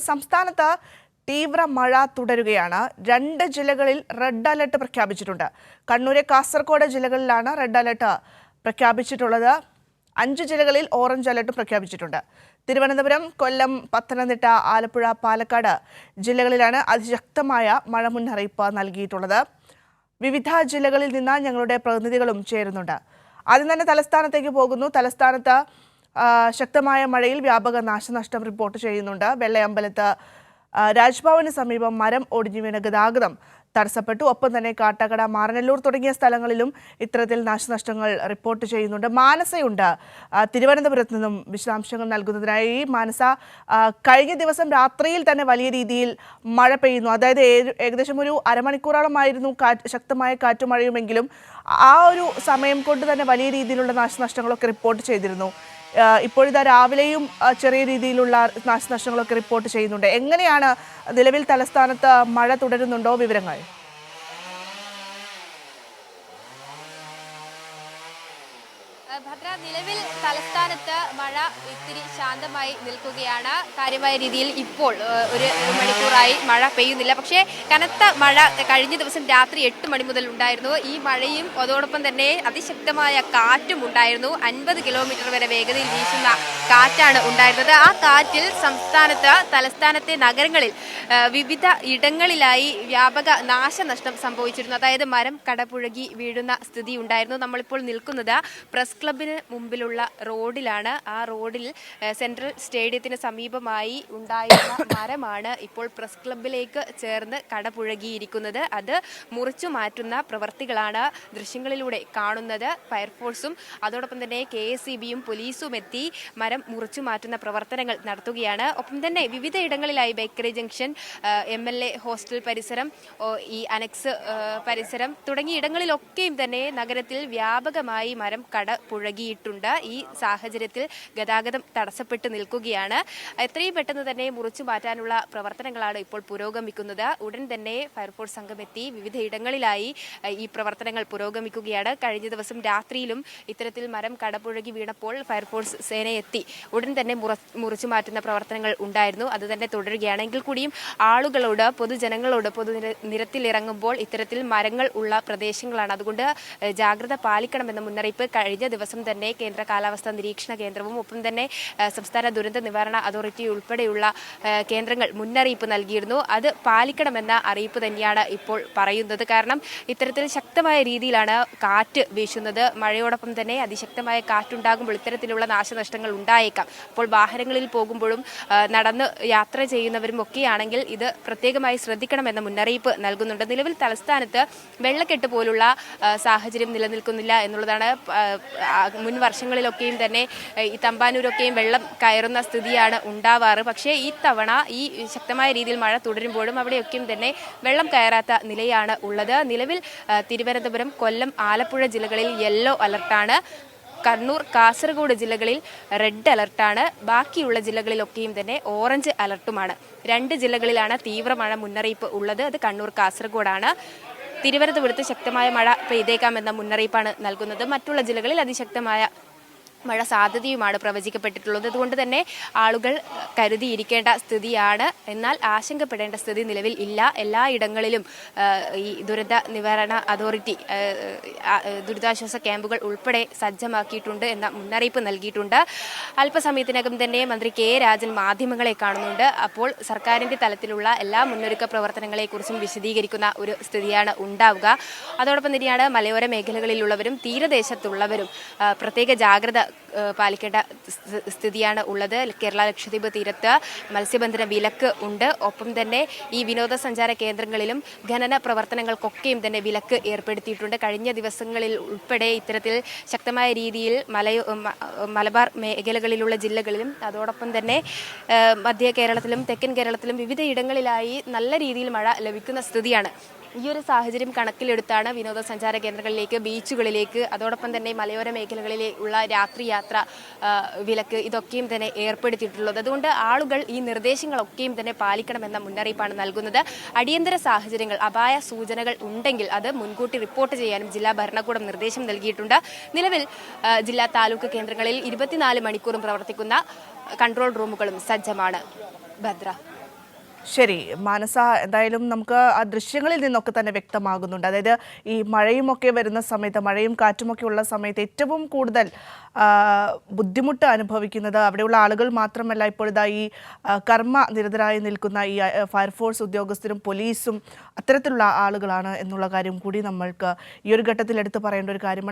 സംസ്ഥാനത്ത് തീവ്ര മഴ തുടരുകയാണ്. 2 ജില്ലകളിൽ റെഡ് അലർട്ട് പ്രഖ്യാപിച്ചിട്ടുണ്ട്. കണ്ണൂർ, കാസർഗോഡ് ജില്ലകളിലാണ് റെഡ് അലർട്ട് പ്രഖ്യാപിച്ചിട്ടുള്ളത്. 5 ജില്ലകളിൽ ഓറഞ്ച് അലർട്ട് പ്രഖ്യാപിച്ചിട്ടുണ്ട്. തിരുവനന്തപുരം, കൊല്ലം, പത്തനംതിട്ട, ആലപ്പുഴ, പാലക്കാട് ജില്ലകളിലാണ് അതിശക്തമായ മഴ മുന്നറിയിപ്പ് നൽകിയിട്ടുള്ളത്. വിവിധ ജില്ലകളിൽ നിന്ന് ഞങ്ങളുടെ പ്രതിനിധികളും ചേരുന്നുണ്ട്. ആദ്യം തന്നെ തലസ്ഥാനത്തേക്ക് പോകുന്നു. തലസ്ഥാനത്ത് ശക്തമായ മഴയിൽ വ്യാപക നാശനഷ്ടം റിപ്പോർട്ട് ചെയ്യുന്നുണ്ട്. വെള്ളയമ്പലത്ത് രാജ്ഭവന് സമീപം മരം ഒടിഞ്ഞു വീണ ഗതാഗതം തടസ്സപ്പെട്ടു. ഒപ്പം തന്നെ കാട്ടാക്കട, മാറനല്ലൂർ തുടങ്ങിയ സ്ഥലങ്ങളിലും ഇത്തരത്തിൽ നാശനഷ്ടങ്ങൾ റിപ്പോർട്ട് ചെയ്യുന്നുണ്ട്. മാനസയുണ്ട് തിരുവനന്തപുരത്ത് നിന്നും വിശദാംശങ്ങൾ നൽകുന്നതിനായി. മാനസ, കഴിഞ്ഞ ദിവസം രാത്രിയിൽ തന്നെ വലിയ രീതിയിൽ മഴ പെയ്യുന്നു. അതായത് ഏകദേശം ഒരു അരമണിക്കൂറോളമായിരുന്നു ശക്തമായ കാറ്റും മഴയുമെങ്കിലും ആ ഒരു സമയം കൊണ്ട് തന്നെ വലിയ രീതിയിലുള്ള നാശനഷ്ടങ്ങളൊക്കെ റിപ്പോർട്ട് ചെയ്തിരുന്നു. ഇപ്പോഴിതാ രാവിലെയും ചെറിയ രീതിയിലുള്ള നാശനഷ്ടങ്ങളൊക്കെ റിപ്പോർട്ട് ചെയ്യുന്നുണ്ട്. എങ്ങനെയാണ് നിലവിൽ തലസ്ഥാനത്ത് മഴ തുടരുന്നുണ്ടോ? വിവരങ്ങൾ. ഭദ്ര, നിലവിൽ തലസ്ഥാനത്ത് മഴ ഇത്തിരി ശാന്തമായി നിൽക്കുകയാണ്. കാര്യമായ രീതിയിൽ ഇപ്പോൾ ഒരു മണിക്കൂറായി മഴ പെയ്യുന്നില്ല. പക്ഷേ കനത്ത മഴ കഴിഞ്ഞ ദിവസം രാത്രി 8 മണി മുതൽ ഉണ്ടായിരുന്നു. ഈ മഴയും അതോടൊപ്പം തന്നെ അതിശക്തമായ കാറ്റും ഉണ്ടായിരുന്നു. 50 കിലോമീറ്റർ വരെ വേഗതയിൽ വീശുന്ന കാറ്റാണ് ഉണ്ടായിരുന്നത്. ആ കാറ്റിൽ തലസ്ഥാനത്തെ നഗരങ്ങളിൽ വിവിധ ഇടങ്ങളിലായി വ്യാപക നാശനഷ്ടം സംഭവിച്ചിരുന്നു. അതായത് മരം കടപുഴകി വീഴുന്ന സ്ഥിതി ഉണ്ടായിരുന്നു. നമ്മളിപ്പോൾ നിൽക്കുന്നത് പ്രസ് ക്ലബിന് മുമ്പിലുള്ള റോഡിലാണ്. ആ റോഡിൽ സെൻട്രൽ സ്റ്റേഡിയത്തിന് സമീപമായി ഉണ്ടായിരുന്ന മരമാണ് ഇപ്പോൾ പ്രസ് ക്ലബിലേക്ക് ചേർന്ന് കടപുഴകിയിരിക്കുന്നത്. അത് മുറിച്ചു മാറ്റുന്ന പ്രവർത്തികളാണ് ദൃശ്യങ്ങളിലൂടെ കാണുന്നത്. ഫയർഫോഴ്സും അതോടൊപ്പം തന്നെ KSEBയും പോലീസും എത്തി മരം മുറിച്ചു മാറ്റുന്ന പ്രവർത്തനങ്ങൾ നടത്തുകയാണ്. ഒപ്പം തന്നെ വിവിധ ഇടങ്ങളിലായി ബേക്കറി ജംഗ്ഷൻ, MLA ഹോസ്റ്റൽ പരിസരം, ഈ അനക്സ് പരിസരം തുടങ്ങിയ ഇടങ്ങളിലൊക്കെയും തന്നെ നഗരത്തിൽ വ്യാപകമായി മരം പുഴകിയിട്ടുണ്ട്. ഈ സാഹചര്യത്തിൽ ഗതാഗതം തടസ്സപ്പെട്ട് നിൽക്കുകയാണ്. എത്രയും പെട്ടെന്ന് തന്നെ മുറിച്ചു മാറ്റാനുള്ള പ്രവർത്തനങ്ങളാണ് ഇപ്പോൾ പുരോഗമിക്കുന്നത്. ഉടൻ തന്നെ ഫയർഫോഴ്സ് സംഘം എത്തി വിവിധ ഇടങ്ങളിലായി ഈ പ്രവർത്തനങ്ങൾ പുരോഗമിക്കുകയാണ്. കഴിഞ്ഞ ദിവസം രാത്രിയിലും ഇത്തരത്തിൽ മരം കടപുഴകി വീണപ്പോൾ ഫയർഫോഴ്സ് സേനയെത്തി ഉടൻ തന്നെ മുറിച്ചു മാറ്റുന്ന പ്രവർത്തനങ്ങൾ ഉണ്ടായിരുന്നു. അത് തന്നെ തുടരുകയാണ്. എങ്കിൽ കൂടിയും ആളുകളോട്, പൊതുജനങ്ങളോട് നിരത്തിലിറങ്ങുമ്പോൾ ഇത്തരത്തിൽ മരങ്ങൾ ഉള്ള പ്രദേശങ്ങളാണ്, അതുകൊണ്ട് ജാഗ്രത പാലിക്കണമെന്ന മുന്നറിയിപ്പ് കഴിഞ്ഞ ദിവസം തന്നെ കേന്ദ്ര കാലാവസ്ഥാ നിരീക്ഷണ കേന്ദ്രവും ഒപ്പം തന്നെ സംസ്ഥാന ദുരന്ത നിവാരണ അതോറിറ്റി ഉൾപ്പെടെയുള്ള കേന്ദ്രങ്ങൾ മുന്നറിയിപ്പ് നൽകിയിരുന്നു. അത് പാലിക്കണമെന്ന അറിയിപ്പ് തന്നെയാണ് ഇപ്പോൾ പറയുന്നത്. കാരണം ഇത്തരത്തിൽ ശക്തമായ രീതിയിലാണ് കാറ്റ് വീശുന്നത്. മഴയോടൊപ്പം തന്നെ അതിശക്തമായ കാറ്റുണ്ടാകുമ്പോൾ ഇത്തരത്തിലുള്ള നാശനഷ്ടങ്ങൾ ഉണ്ടായേക്കാം. അപ്പോൾ വാഹനങ്ങളിൽ പോകുമ്പോഴും നടന്ന് യാത്ര ചെയ്യുന്നവരും ഒക്കെയാണെങ്കിൽ ഇത് പ്രത്യേകമായി ശ്രദ്ധിക്കണമെന്ന മുന്നറിയിപ്പ് നൽകുന്നുണ്ട്. നിലവിൽ തലസ്ഥാനത്ത് വെള്ളക്കെട്ട് പോലുള്ള സാഹചര്യം നിലനിൽക്കുന്നില്ല എന്നുള്ളതാണ്. മുൻ വർഷങ്ങളിലൊക്കെയും തന്നെ ഈ തമ്പാനൂരൊക്കെയും വെള്ളം കയറുന്ന സ്ഥിതിയാണ് ഉണ്ടാവാറ്. പക്ഷേ ഈ തവണ ഈ ശക്തമായ രീതിയിൽ മഴ തുടരുമ്പോഴും അവിടെയൊക്കെയും തന്നെ വെള്ളം കയറാത്ത നിലയാണ് ഉള്ളത്. നിലവിൽ തിരുവനന്തപുരം, കൊല്ലം, ആലപ്പുഴ ജില്ലകളിൽ യെല്ലോ അലർട്ടാണ്. കണ്ണൂർ, കാസർഗോഡ് ജില്ലകളിൽ റെഡ് അലർട്ടാണ്. ബാക്കിയുള്ള ജില്ലകളിലൊക്കെയും തന്നെ ഓറഞ്ച് അലർട്ടുമാണ്. 2 ജില്ലകളിലാണ് തീവ്രമഴ മുന്നറിയിപ്പ് ഉള്ളത്. അത് കണ്ണൂർ, കാസർഗോഡാണ്. തിരുവനന്തപുരത്ത് ശക്തമായ മഴ പെയ്തേക്കാമെന്ന മുന്നറിയിപ്പാണ് നൽകുന്നത്. മറ്റുള്ള ജില്ലകളിൽ അതിശക്തമായ മഴ സാധ്യതയുമാണ് പ്രവചിക്കപ്പെട്ടിട്ടുള്ളത്. അതുകൊണ്ട് തന്നെ ആളുകൾ കരുതിയിരിക്കേണ്ട സ്ഥിതിയാണ്. എന്നാൽ ആശങ്കപ്പെടേണ്ട സ്ഥിതി നിലവിൽ ഇല്ല. എല്ലായിടങ്ങളിലും ഈ ദുരന്ത നിവാരണ അതോറിറ്റി ദുരിതാശ്വാസ ക്യാമ്പുകൾ ഉൾപ്പെടെ സജ്ജമാക്കിയിട്ടുണ്ട് എന്ന മുന്നറിയിപ്പ് നൽകിയിട്ടുണ്ട്. അല്പസമയത്തിനകം തന്നെ മന്ത്രി K രാജൻ മാധ്യമങ്ങളെ കാണുന്നുണ്ട്. അപ്പോൾ സർക്കാരിൻ്റെ തലത്തിലുള്ള എല്ലാ മുന്നൊരുക്ക പ്രവർത്തനങ്ങളെക്കുറിച്ചും വിശദീകരിക്കുന്ന ഒരു സ്ഥിതിയാണ് ഉണ്ടാവുക. അതോടൊപ്പം തന്നെയാണ് മലയോര മേഖലകളിലുള്ളവരും തീരദേശത്തുള്ളവരും പ്രത്യേക ജാഗ്രത പാലിക്കേണ്ട സ്ഥിതിയാണ് ഉള്ളത്. കേരള ലക്ഷദ്വീപ് തീരത്ത് മത്സ്യബന്ധന വിലക്ക് ഉണ്ട്. ഒപ്പം തന്നെ ഈ വിനോദസഞ്ചാര കേന്ദ്രങ്ങളിലും ഖനന പ്രവർത്തനങ്ങൾക്കൊക്കെയും തന്നെ വിലക്ക് ഏർപ്പെടുത്തിയിട്ടുണ്ട്. കഴിഞ്ഞ ദിവസങ്ങളിൽ ഉൾപ്പെടെ ഇത്തരത്തിൽ ശക്തമായ രീതിയിൽ മലബാർ മേഖലകളിലുള്ള ജില്ലകളിലും അതോടൊപ്പം തന്നെ മധ്യ കേരളത്തിലും തെക്കൻ കേരളത്തിലും വിവിധ ഇടങ്ങളിലായി നല്ല രീതിയിൽ മഴ ലഭിക്കുന്ന സ്ഥിതിയാണ്. ഈ ഒരു സാഹചര്യം കണക്കിലെടുത്താണ് വിനോദസഞ്ചാര കേന്ദ്രങ്ങളിലേക്ക്, ബീച്ചുകളിലേക്ക്, അതോടൊപ്പം തന്നെ മലയോര മേഖലകളിലുള്ള രാത്രി യാത്ര വിലക്ക് ഇതൊക്കെയും തന്നെ ഏർപ്പെടുത്തിയിട്ടുള്ളത്. അതുകൊണ്ട് ആളുകൾ ഈ നിർദ്ദേശങ്ങളൊക്കെയും തന്നെ പാലിക്കണമെന്ന മുന്നറിയിപ്പാണ് നൽകുന്നത്. അടിയന്തര സാഹചര്യങ്ങൾ, അപായ സൂചനകൾ ഉണ്ടെങ്കിൽ അത് മുൻകൂട്ടി റിപ്പോർട്ട് ചെയ്യാനും ജില്ലാ ഭരണകൂടം നിർദ്ദേശം നൽകിയിട്ടുണ്ട്. നിലവിൽ ജില്ലാ താലൂക്ക് കേന്ദ്രങ്ങളിൽ 24 മണിക്കൂറും പ്രവർത്തിക്കുന്ന കൺട്രോൾ റൂമുകളും സജ്ജമാണ്. ഭദ്ര. ശരി മാനസ, എന്തായാലും നമുക്ക് ആ ദൃശ്യങ്ങളിൽ നിന്നൊക്കെ തന്നെ വ്യക്തമാകുന്നുണ്ട്. അതായത് ഈ മഴയുമൊക്കെ വരുന്ന സമയത്ത്, മഴയും കാറ്റുമൊക്കെ ഉള്ള സമയത്ത് ഏറ്റവും കൂടുതൽ ബുദ്ധിമുട്ട് അനുഭവിക്കുന്നത് അവിടെയുള്ള ആളുകൾ മാത്രമല്ല, ഇപ്പോഴിതാ ഈ കർമ്മ നിരതരായി നിൽക്കുന്ന ഈ ഫയർഫോഴ്സ് ഉദ്യോഗസ്ഥരും പോലീസും അത്തരത്തിലുള്ള ആളുകളാണ് എന്നുള്ള കാര്യം കൂടി നമ്മൾക്ക് ഈ ഒരു ഘട്ടത്തിൽ എടുത്തു പറയേണ്ട ഒരു കാര്യമാണ്.